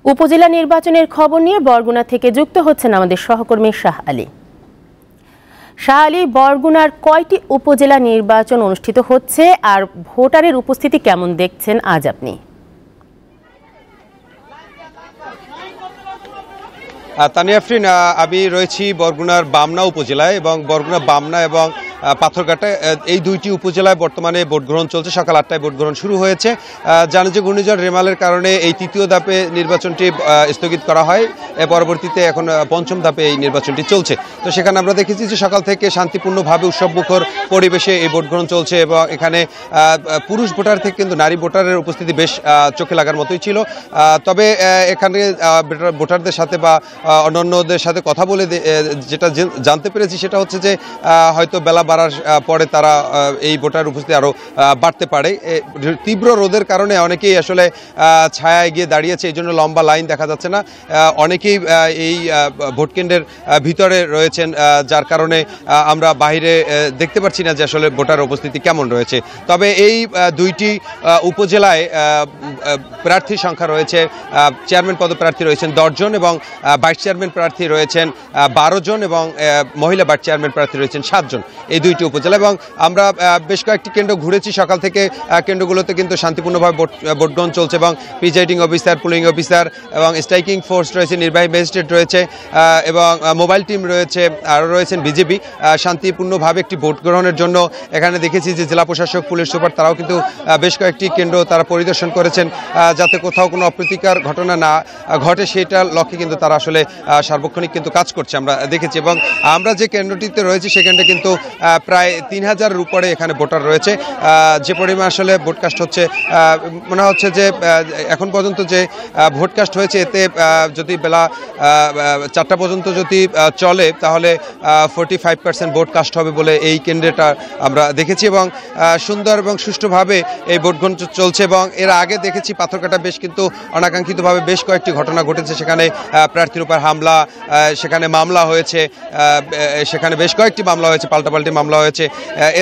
উপজেলা নির্বাচনের খবর নিয়ে বরগুনা থেকে যুক্ত হচ্ছেন আমাদের সহকর্মী শাহ আলী। শাহ আলী, বরগুনার কয়টি উপজেলা নির্বাচন অনুষ্ঠিত হচ্ছে আর ভোটারের উপস্থিতি কেমন দেখছেন আজ আপনি? তানিয়া আফরিন, আমি রয়েছি বরগুনার বামনা উপজেলায় এবং বরগুনা বামনা এবং পাথরঘাটা এই দুইটি উপজেলায় বর্তমানে ভোট গ্রহণ চলছে। সকাল 8টায় ভোট গ্রহণ শুরু হয়েছে। জানে যে ঘূর্ণিঝড় রেমালের কারণে এই তৃতীয় ধাপে নির্বাচনটি স্থগিত করা হয়। পরবর্তীতে এখন পঞ্চম ধাপে এই নির্বাচনটি চলছে। তো সেখানে আমরা দেখেছি যে সকাল থেকে শান্তিপূর্ণভাবে উৎসবমুখর পরিবেশে এই ভোট গ্রহণ চলছে এবং এখানে পুরুষ ভোটার থেকে কিন্তু নারী ভোটারের উপস্থিতি বেশ চোখে লাগার মতোই ছিল। তবে এখানে ভোটারদের সাথে বা অন্যান্যদের সাথে কথা বলে যেটা জানতে পেরেছি সেটা হচ্ছে যে হয়তো বেলা বাড়ার পরে তারা এই ভোটার উপস্থিতি আরও বাড়তে পারে। তীব্র রোদের কারণে অনেকেই আসলে ছায়ায় গিয়ে দাঁড়িয়েছে, এই জন্য লম্বা লাইন দেখা যাচ্ছে না। অনেকেই এই ভোটকেন্দ্রের ভিতরে রয়েছেন, যার কারণে আমরা বাইরে দেখতে পাচ্ছি না যে আসলে ভোটার উপস্থিতি কেমন রয়েছে। তবে এই দুইটি উপজেলায় প্রার্থীর সংখ্যা রয়েছে, চেয়ারম্যান পদপ্রার্থী রয়েছেন 10 জন এবং ভাইস চেয়ারম্যান প্রার্থী রয়েছেন 12 জন এবং মহিলা ভাইস চেয়ারম্যান প্রার্থী রয়েছেন 7 জন এই দুইটি উপজেলা। এবং আমরা বেশ কয়েকটি কেন্দ্র ঘুরেছি সকাল থেকে। কেন্দ্রগুলোতে কিন্তু শান্তিপূর্ণভাবে ভোট গ্রহণ চলছে এবং প্রিজাইডিং অফিসার, পুলিং অফিসার এবং স্ট্রাইকিং ফোর্স রয়েছে, নির্বাহী ম্যাজিস্ট্রেট রয়েছে এবং মোবাইল টিম রয়েছে, আরও রয়েছেন বিজেপি। শান্তিপূর্ণভাবে একটি ভোট গ্রহণের জন্য এখানে দেখেছি যে জেলা প্রশাসক, পুলিশ সুপার তারাও কিন্তু বেশ কয়েকটি কেন্দ্র তারা পরিদর্শন করেছেন, যাতে কোথাও কোনো অপ্রীতিকর ঘটনা না ঘটে সেটা লক্ষ্যে কিন্তু তারা আসলে সার্বক্ষণিক কিন্তু কাজ করছে আমরা দেখেছি। এবং আমরা যে কেন্দ্রটিতে রয়েছি সেখানটা কিন্তু প্রায় 3000-এর উপরে এখানে ভোটার রয়েছে। যে পরিমাণ আসলে ভোটকাস্ট হচ্ছে, মনে হচ্ছে যে এখন পর্যন্ত যে ভোটকাস্ট হয়েছে এতে যদি বেলা 4টা পর্যন্ত যদি চলে তাহলে 45% ভোটকাস্ট হবে বলে এই কেন্দ্রটা আমরা দেখেছি। এবং সুন্দর এবং সুষ্ঠুভাবে এই ভোট গ্রহণ চলছে। এবং এর আগে দেখেছি পাথরঘাটা বেশ কিন্তু অনাকাঙ্ক্ষিতভাবে বেশ কয়েকটি ঘটনা ঘটেছে, সেখানে প্রার্থীর উপর হামলা, সেখানে মামলা হয়েছে, সেখানে বেশ কয়েকটি মামলা হয়েছে, পাল্টাপাল্টি মামলা হয়েছে।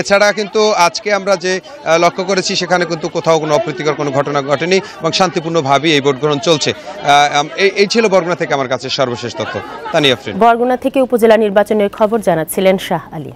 এছাড়া কিন্তু আজকে আমরা যে লক্ষ্য করেছি সেখানে কিন্তু কোথাও কোনো অপ্রীতিকর কোনো ঘটনা ঘটেনি এবং শান্তিপূর্ণভাবেই এই ভোট গ্রহণ চলছে। এই ছিল বরগুনা থেকে আমার কাছে সর্বশেষ তথ্য। তানিয়া আফরিন, বরগুনা থেকে উপজেলা নির্বাচনের খবর জানাচ্ছিলেন শাহ আলী।